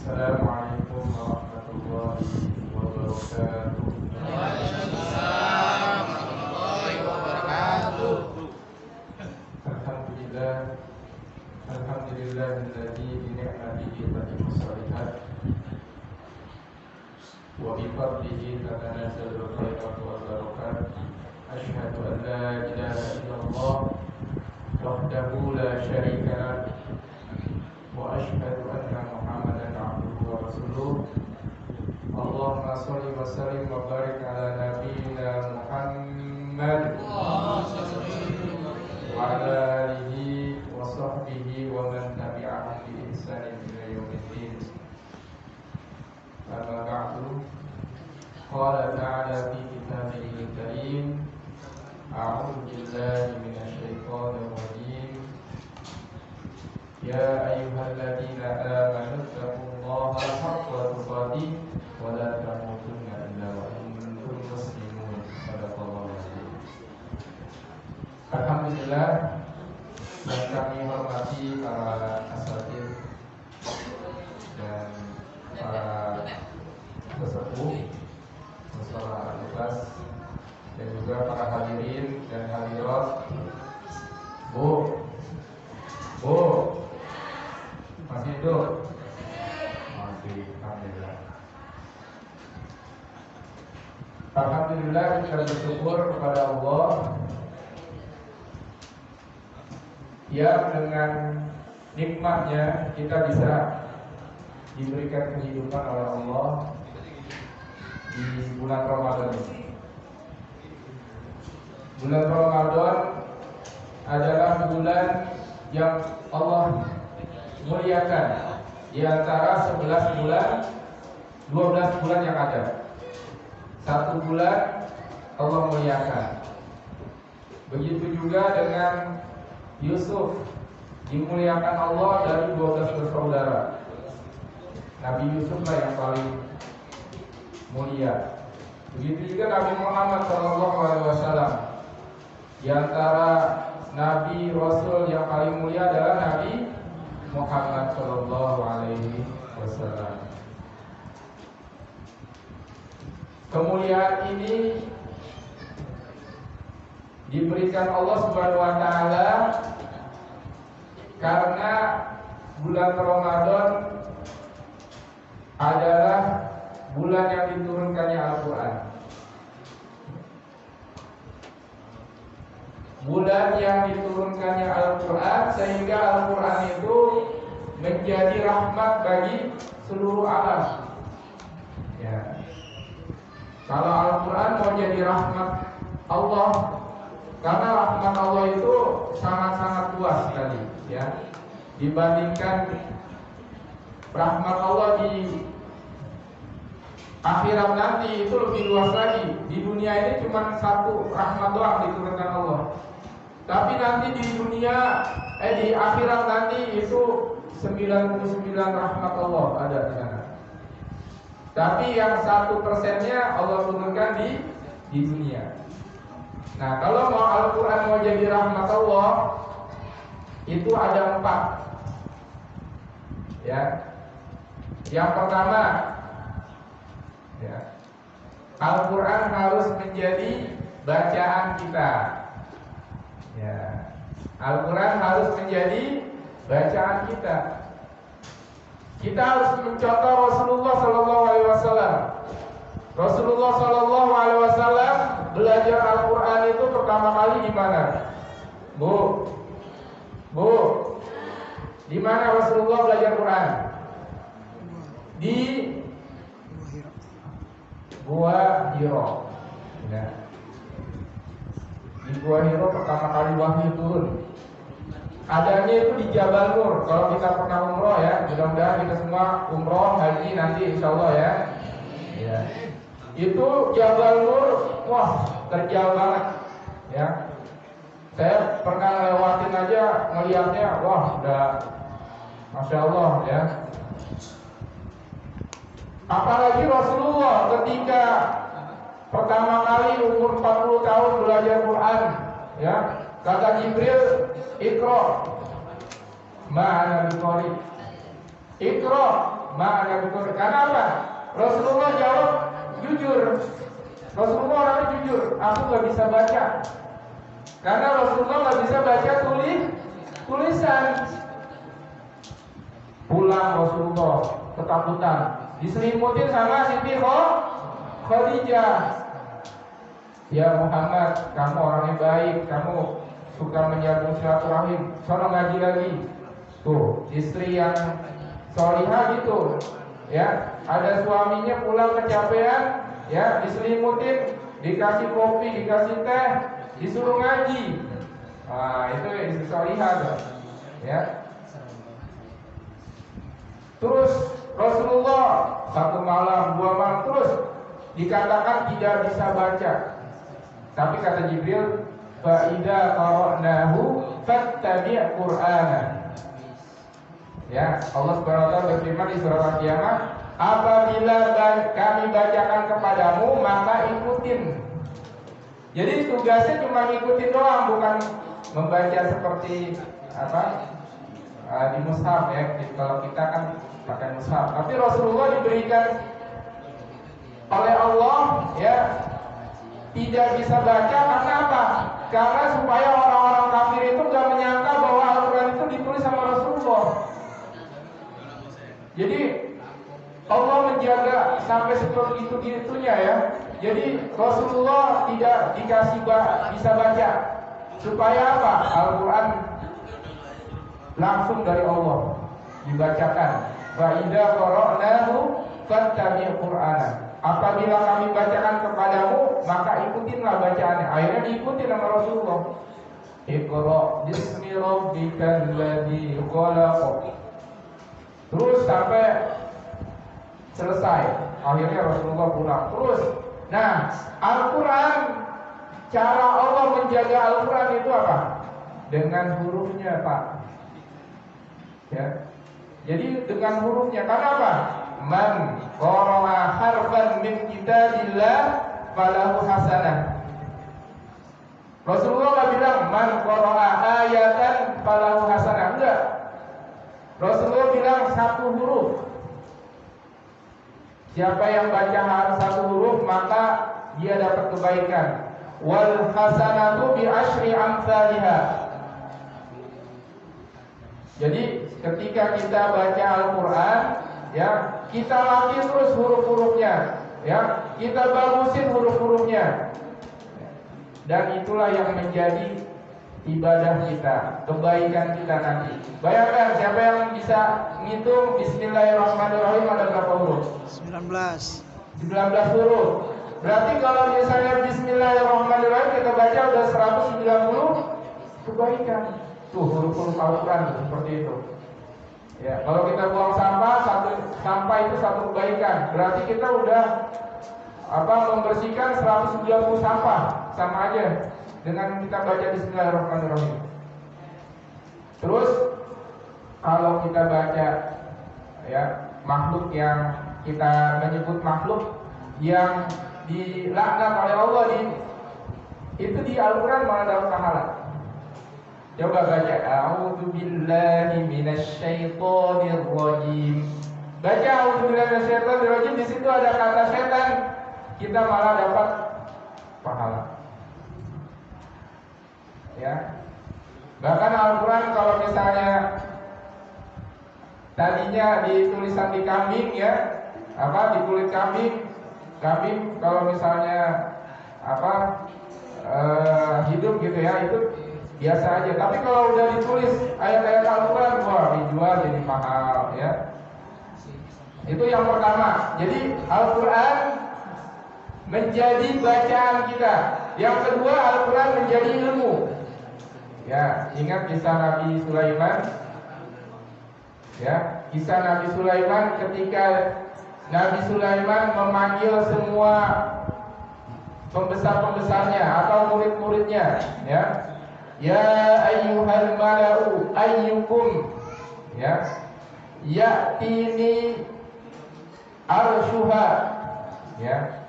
Assalamualaikum warahmatullahi wabarakatuh. Waalaikumsalam warahmatullahi wabarakatuh. Alhamdulillahilladzi bi ni'matihi tatimmu shalihat wa bi fadlihi tatanazzalu khairat wal barakat. Asyhadu an la ilaha illallah wahdahu la syarika lah wa asyhadu anna Muhammadan abduhu wa rasuluh. Allahumma shalli wa sallim wa barik ala nabiyyina Muhammad wa ala alihi wa sahbihi wa man tabi'ahum bi ihsanin ila yaumiddin. Amma ba'du. Qala ta'ala fi kitabihi al-karim. A'udzu billahi minasy syaithanir rajim. Ya ayyuhalladzina amanu taqullaha haqqa tuqatih wa la tamutunna illa wa antum muslimun. Shadaqallahu alazim. Alhamdulillah, yang kami hormati para asatidz dan para sesepuh, musyawarah tugas, dan juga para hadirin dan hadirat. Bu, masih hidup? Masih, alhamdulillah. Alhamdulillah, kita bersyukur kepada Allah yang dengan nikmatnya kita bisa diberikan kehidupan oleh Allah di bulan Ramadan ini. Bulan Ramadan adalah bulan yang Allah muliakan di antara 11 bulan, 12 bulan yang ada. Satu bulan Allah muliakan. Begitu juga dengan Yusuf, dimuliakan Allah dari 12 bersaudara. Nabi Yusuf lah yang paling mulia. Begitu juga Nabi Muhammad SAW. Di antara Nabi Rasul yang paling mulia adalah Nabi Muhammad SAW. Kemuliaan ini diberikan Allah Subhanahu wa taala karena bulan Ramadan adalah bulan yang diturunkannya Al-Qur'an. Bulan yang diturunkannya Al-Qur'an sehingga Al-Qur'an itu menjadi rahmat bagi seluruh alam. Ya. Kalau Al-Qur'an mau jadi rahmat Allah, karena rahmat Allah itu sangat-sangat luas sekali, ya. Dibandingkan rahmat Allah di akhirat nanti itu lebih luas lagi. Di dunia ini cuma satu rahmat doang diturunkan Allah. Tapi nanti di dunia, di akhirat nanti itu 99 rahmat Allah ada di sana. Tapi yang 1%-nya Allah turunkan di dunia. Nah, kalau mau Al-Quran mau jadi rahmat Allah, itu ada 4. Ya. Yang pertama, ya, Al-Quran harus menjadi bacaan kita. Ya. Al-Quran harus menjadi bacaan kita. Kita harus mencontoh Rasulullah SAW. Rasulullah SAW belajar Al-Quran itu pertama kali di mana? Bu, di mana Rasulullah belajar Quran? Di Gua Hiro. Ya. Di Gua Hiro pertama kali wahyu turun. Adanya itu di Jabal Nur. Kalau kita pernah umroh ya, mudah-mudahan kita semua umroh haji nanti insya Allah ya. Ya. Itu Jabal Nur, wah terjal banget ya. Saya pernah lewatin aja ngelihatnya, wah udah Masya Allah ya. Apalagi Rasulullah ketika pertama kali umur 40 tahun belajar Quran ya, kata Jibril, Iqra ma'ana biqari. Iqra, ma'ana biqari. Karena apa? Rasulullah jawab jujur. Rasulullah orangnya jujur, aku nggak bisa baca. Karena Rasulullah nggak bisa baca tulisan. Pulang Rasulullah ketakutan, diselimutin sama Siti Khadijah. Ya Muhammad, kamu orangnya baik, kamu suka menyambung silaturahim, sono ngaji lagi. Tuh, istri yang solihah gitu, ya. Ada suaminya pulang kecapean, ya, diselimutin, dikasih kopi, dikasih teh, disuruh ngaji. Nah, itu istri solihah tuh, ya. Terus Rasulullah satu malam, dua malam terus dikatakan tidak bisa baca. Tapi kata Jibril, fa idza qara'nahu fattabi' Qur'ana. Ya, Allah Subhanahu wa taala berfirman di surah Al-Qiyamah, apabila kami bacakan kepadamu maka ikutin. Jadi tugasnya cuma ngikutin doang, bukan membaca seperti apa di mushaf ya. Kalau kita kan pakai mushaf. Tapi Rasulullah diberikan oleh Allah ya tidak bisa baca karena apa? Karena supaya orang-orang kafir itu gak menyangka bahwa Al-Quran itu ditulis sama Rasulullah. Jadi Allah menjaga sampai seperti itu gitunya ya. Jadi Rasulullah tidak dikasih bisa baca supaya apa? Al-Quran langsung dari Allah dibacakan. Fa idza qara'nahu fattabi' Qur'ana. Apabila kami bacakan kepadamu maka ikutinlah bacaannya. Akhirnya diikuti sama Rasulullah. Iqra bismi rabbikal ladzi khalaq. Terus sampai selesai. Akhirnya Rasulullah pulang. Terus, nah Al-Quran, cara Allah menjaga Al-Quran itu apa? Dengan hurufnya, Pak. Ya. Jadi dengan hurufnya. Karena apa? Man qara'a harfan min kitabillah falahu hasanah. Rasulullah nggak bilang man qara'a ayatan falahu hasanah. Enggak. Rasulullah bilang satu huruf. Siapa yang baca satu huruf maka dia dapat kebaikan. Wal hasanatu bi asyri amsalihha. Jadi ketika kita baca Al-Quran, ya kita latih terus huruf-hurufnya, ya kita bagusin huruf-hurufnya, dan itulah yang menjadi ibadah kita, kebaikan kita nanti. Bayangkan siapa yang bisa ngitung Bismillahirrahmanirrahim ada berapa huruf? 19 huruf. Berarti kalau misalnya Bismillahirrahmanirrahim kita baca udah 190 kebaikan. Tuh huruf-huruf Al-Quran seperti itu. Ya, kalau kita buang sampah itu satu kebaikan. Berarti kita udah membersihkan 190 sampah, sama aja dengan kita baca Bismillahirrahmanirrahim. Terus kalau kita baca ya makhluk yang kita menyebut makhluk yang dilaknat oleh Allah itu di Al-Quran malah dapat pahala. Coba baca a'udzubillahi minasyaitonir rajim. Baca a'udzubillahi minasyaitonir rajim, di situ ada kata setan, kita malah dapat pahala. Ya. Bahkan Al-Quran kalau misalnya tadinya di tulisan di kambing ya, di kulit kambing kalau misalnya hidup gitu ya, itu biasa aja. Tapi kalau udah ditulis ayat-ayat Al-Quran, wah dijual jadi mahal ya. Itu yang pertama. Jadi Al-Quran menjadi bacaan kita. Yang kedua, Al-Quran menjadi ilmu. Ya, ingat kisah Nabi Sulaiman. Ya, kisah Nabi Sulaiman ketika Nabi Sulaiman memanggil semua pembesar-pembesarnya atau murid-muridnya, ya. Ya ayyuhal mala'u ayyukum ya ya'tini arshuha, ya.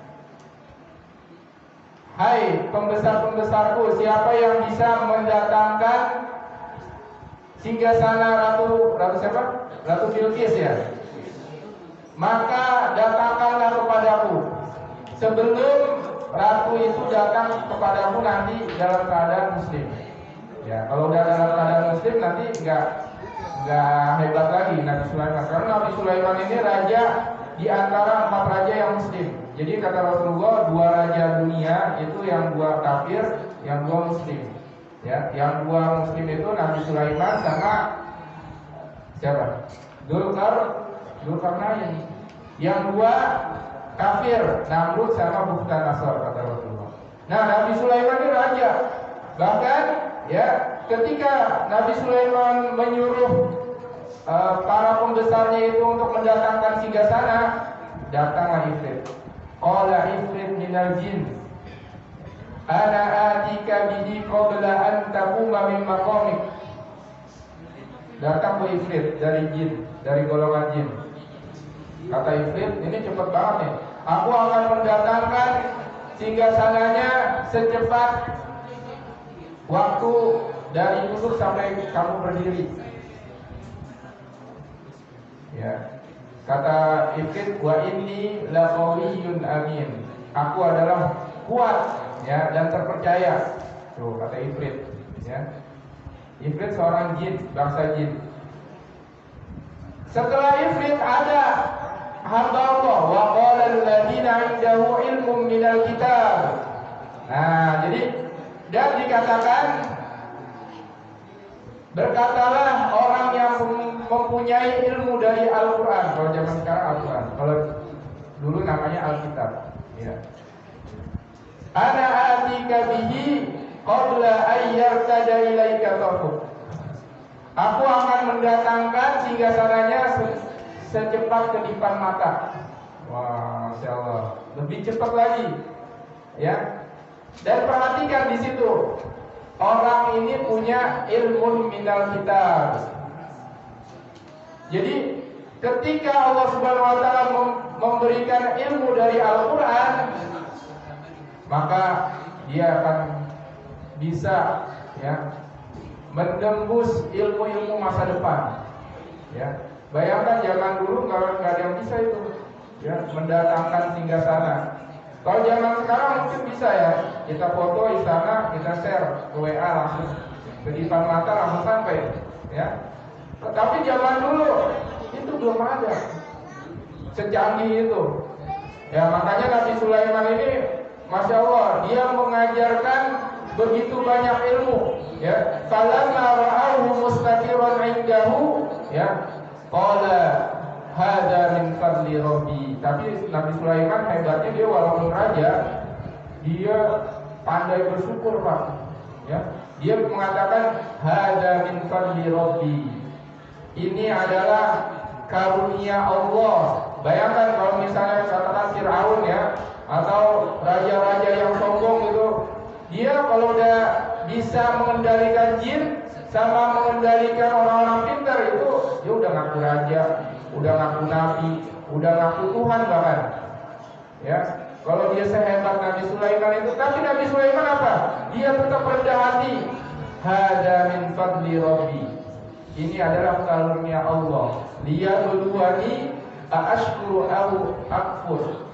Hai pembesar-pembesarku, siapa yang bisa mendatangkan singgasana ratu siapa? Ratu Bilqis ya. maka datangkanlah kepadaku sebelum ratu itu datang kepadamu nanti dalam keadaan muslim. Ya, kalau udah dalam keadaan muslim nanti nggak hebat lagi Nabi Sulaiman. Karena Nabi Sulaiman ini raja di antara 4 raja yang muslim. Jadi kata Rasulullah 2 raja dunia itu yang 2 kafir, yang 2 muslim. Ya, yang 2 muslim itu Nabi Sulaiman sama siapa? Dzulkarnain. Yang 2 kafir, Namrud sama Bukhtanasar kata Rasulullah. Nah, Nabi Sulaiman ini raja. Bahkan ya, ketika Nabi Sulaiman menyuruh para pembesarnya itu untuk mendatangkan singgasana, datanglah Ifrit. Qala Ifrit minal jin, ana atika bihi qabla an taquma min maqamik. Datang ke Ifrit dari jin, dari golongan jin. Kata Ifrit, ini cepat banget nih. Aku akan mendatangkan singgasananya secepat waktu dari duduk sampai kamu berdiri. Ya, kata Ifrit, wa inni laqawiyyun amin. Aku adalah kuat ya dan terpercaya. Tuh kata Ifrit ya. Ifrit seorang jin, bangsa jin. Setelah Ifrit ada hamba Allah, wa qala alladziina 'indahu ilmun minal kitab. Nah, jadi dan dikatakan, berkatalah orang yang mempunyai ilmu dari Al-Quran. Kalau zaman sekarang Al-Quran, kalau dulu namanya Alkitab ya. Ana atika bihi qabla ayyartada ilaika tarfuk. Aku akan mendatangkan singgasananya secepat kedipan mata. Wah, Masya Allah, lebih cepat lagi ya. Dan perhatikan di situ, orang ini punya ilmu minal kitab. Jadi ketika Allah Subhanahu wa taala memberikan ilmu dari Al-Qur'an, maka dia akan bisa ya menembus ilmu-ilmu masa depan. Ya. Bayangkan zaman dulu kalau nggak ada yang bisa itu ya mendatangkan singgasana. Kalau zaman sekarang mungkin bisa ya, kita foto istana, kita share ke WA langsung, kedipan mata langsung sampai, ya. Tapi zaman dulu itu belum ada secanggih itu. Ya makanya Nabi Sulaiman ini, Masya Allah, dia mengajarkan begitu banyak ilmu. Ya, falamma ra'ahu mustaqiran 'indahu, ya, qala hada min fadli rabbi. Tapi Nabi Sulaiman hebatnya dia walaupun raja, dia pandai bersyukur, Pak. Ya, dia mengatakan hada min fadli rabbi. Ini adalah karunia Allah. Bayangkan kalau misalnya katakan Fir'aun ya, atau raja-raja yang sombong itu, dia kalau udah bisa mengendalikan jin sama mengendalikan orang-orang pintar itu, dia udah ngaku raja, udah ngaku nabi, udah ngaku Tuhan bahkan. Ya, kalau dia sehebat Nabi Sulaiman itu, tapi Nabi Sulaiman apa? Dia tetap rendah hati. Hada min fadli rabbi. Ini adalah karunia Allah. Liyabluwani aashkuru au akfur.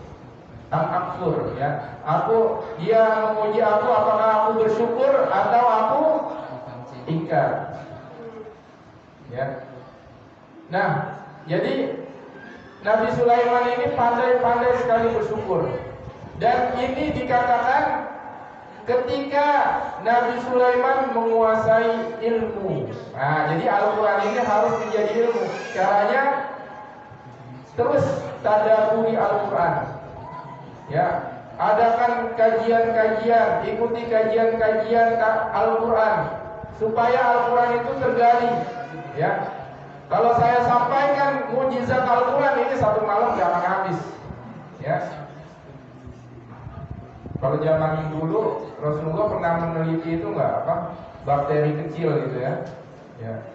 Akfur ya. Dia menguji aku apakah aku bersyukur atau aku ingkar. Ya. Nah, jadi Nabi Sulaiman ini pandai-pandai sekali bersyukur. Dan ini dikatakan ketika Nabi Sulaiman menguasai ilmu. Nah, jadi Al-Quran ini harus menjadi ilmu. Caranya terus tadaburi Al-Quran. Ya, adakan kajian-kajian, ikuti kajian-kajian Al-Quran supaya Al-Quran itu tergali. Ya, kalau saya sampaikan mujizat Al-Quran ini satu malam jangan habis. Ya, kalau zaman dulu Rasulullah pernah meneliti itu bakteri kecil gitu ya. Ya,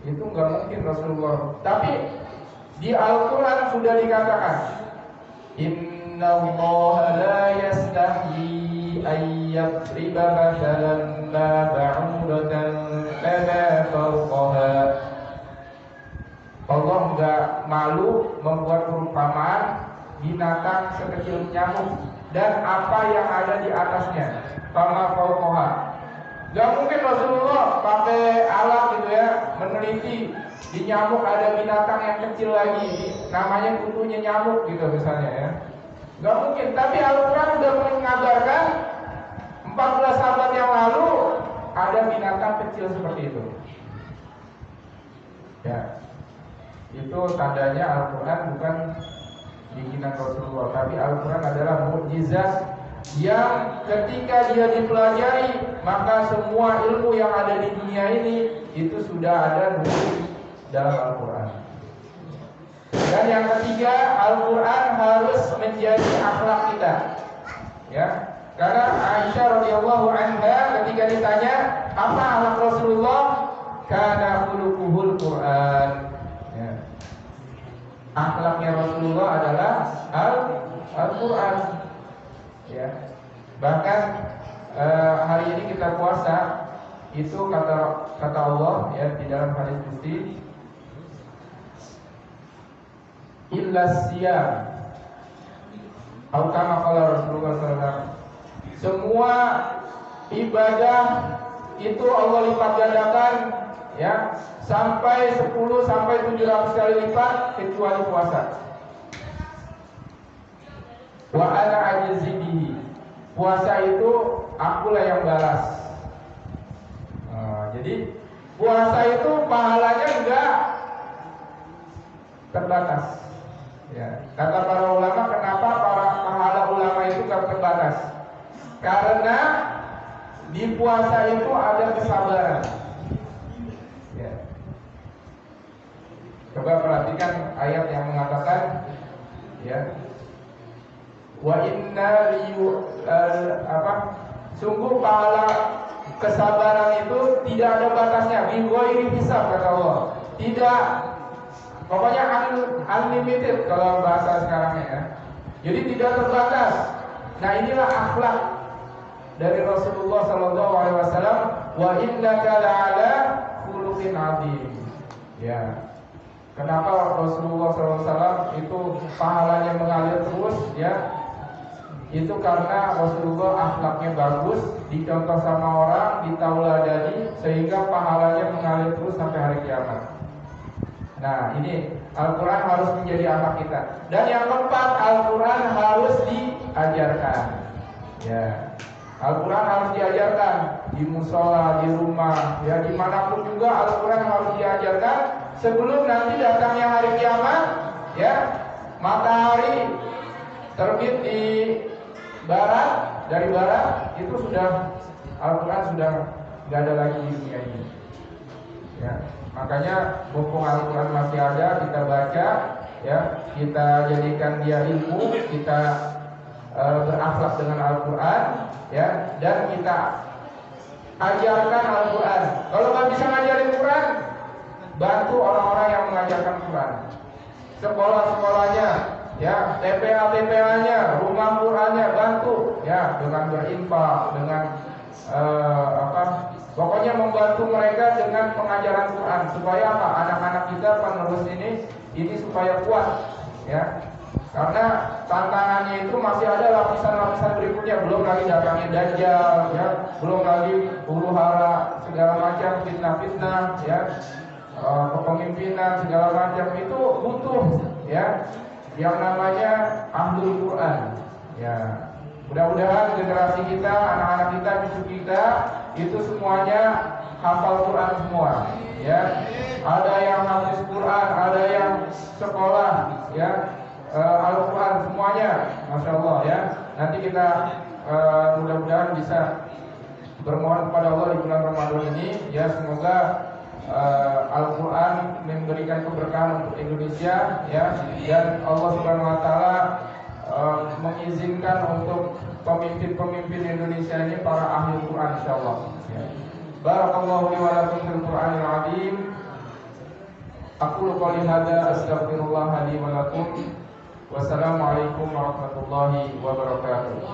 itu nggak mungkin Rasulullah. Tapi di Al-Quran sudah dikatakan, Inna Allah la yastahyi an yadriba mathalan ma ba'udatan fama fawqaha. Allah enggak malu membuat perumpamaan binatang sekecil nyamuk dan apa yang ada di atasnya. Fama fauqaha. Gak mungkin Rasulullah pakai alat gitu ya, meneliti di nyamuk ada binatang yang kecil lagi, namanya kutunya nyamuk gitu misalnya ya. Gak mungkin, tapi Al-Quran sudah mengabarkan 14 abad yang lalu ada binatang kecil seperti itu. Ya, itu tandanya Al-Quran bukan bikinan Rasulullah, tapi Al-Quran adalah mukjizat yang ketika dia dipelajari maka semua ilmu yang ada di dunia ini itu sudah ada di dalam Al-Quran. Dan yang ketiga, Al-Quran harus menjadi akhlak kita, ya. Karena Aisyah radhiyallahu anha ketika ditanya apa akhlak Rasulullah, kana khuluquhul Quran. Ya. Akhlaknya Rasulullah adalah Al-Quran. Ya. Bahkan hari ini kita puasa, itu kata Allah ya di dalam hadis qudsi, illa siyam. Atau kama qala Rasulullah sallallahu alaihi wasallam, semua ibadah itu Allah lipat gandakan ya sampai 10 sampai 700 kali lipat kecuali puasa. Wa ana ajzi bihi. Puasa itu akulah yang balas. Jadi puasa itu pahalanya enggak terbatas. Ya. Kata para ulama, kenapa para pahala ulama itu enggak terbatas? Karena di puasa itu ada kesabaran. Ya. Coba perhatikan ayat yang mengatakan, ya, wa inna sungguh pahala kesabaran itu tidak ada batasnya, bi ghairi hisab kata Allah. Tidak, pokoknya unlimited kalau bahasa sekarangnya ya. Jadi tidak terbatas. Nah, inilah akhlak dari Rasulullah sallallahu alaihi wasallam, wa innaka la'ala khuluqin 'adzim. Ya. Kenapa Rasulullah sallallahu alaihi wasallam itu pahalanya mengalir terus ya? Itu karena Rasulullah akhlaknya bagus, dicontoh sama orang, ditauladani, sehingga pahalanya mengalir terus sampai hari kiamat. Nah, ini Al-Quran harus menjadi akhlak kita. Dan yang keempat, Al-Quran harus diajarkan. Ya, Al-Quran harus diajarkan di musola, di rumah, ya dimanapun juga Al-Quran harus diajarkan sebelum nanti datangnya hari kiamat. Ya, matahari terbit di barat, dari barat itu sudah Al-Quran sudah nggak ada lagi di dunia ini. Ya, makanya mumpung Al-Quran masih ada, kita baca, ya, kita jadikan dia ilmu, kita berakhlak dengan Al-Quran, ya, dan kita ajarkan Al-Quran. Kalau nggak bisa ngajarin Quran, bantu orang-orang yang mengajarkan Quran. Sekolah-sekolahnya, ya, TPA-TPA-nya, rumah Qurannya bantu, ya, dengan berinfak, dengan pokoknya membantu mereka dengan pengajaran Quran supaya apa? Anak-anak kita penerus ini supaya kuat, ya. Karena tantangannya itu masih ada lapisan-lapisan berikutnya, belum lagi datangnya Dajjal, ya, belum lagi huru-hara segala macam fitnah-fitnah, ya, kepemimpinan segala macam itu butuh, ya, yang namanya ahlul Quran. Ya, mudah-mudahan generasi kita, anak-anak kita, cucu kita itu semuanya hafal Quran semua. Ya, ada yang hafiz Quran, ada yang sekolah, ya, Al-Quran semuanya, masya Allah ya. Nanti kita mudah-mudahan bisa bermohon kepada Allah di bulan Ramadan ini, ya, semoga Al-Quran memberikan keberkahan untuk Indonesia, ya, dan Allah Subhanahu Wa Taala mengizinkan untuk pemimpin-pemimpin Indonesia ini para ahli Quran, insyaallah. Ya. Barakallahu li wa lakum fil Qur'anil azim. Aqulu qouli hadza astaghfirullah li wa lakum. Wassalamualaikum warahmatullahi wabarakatuh.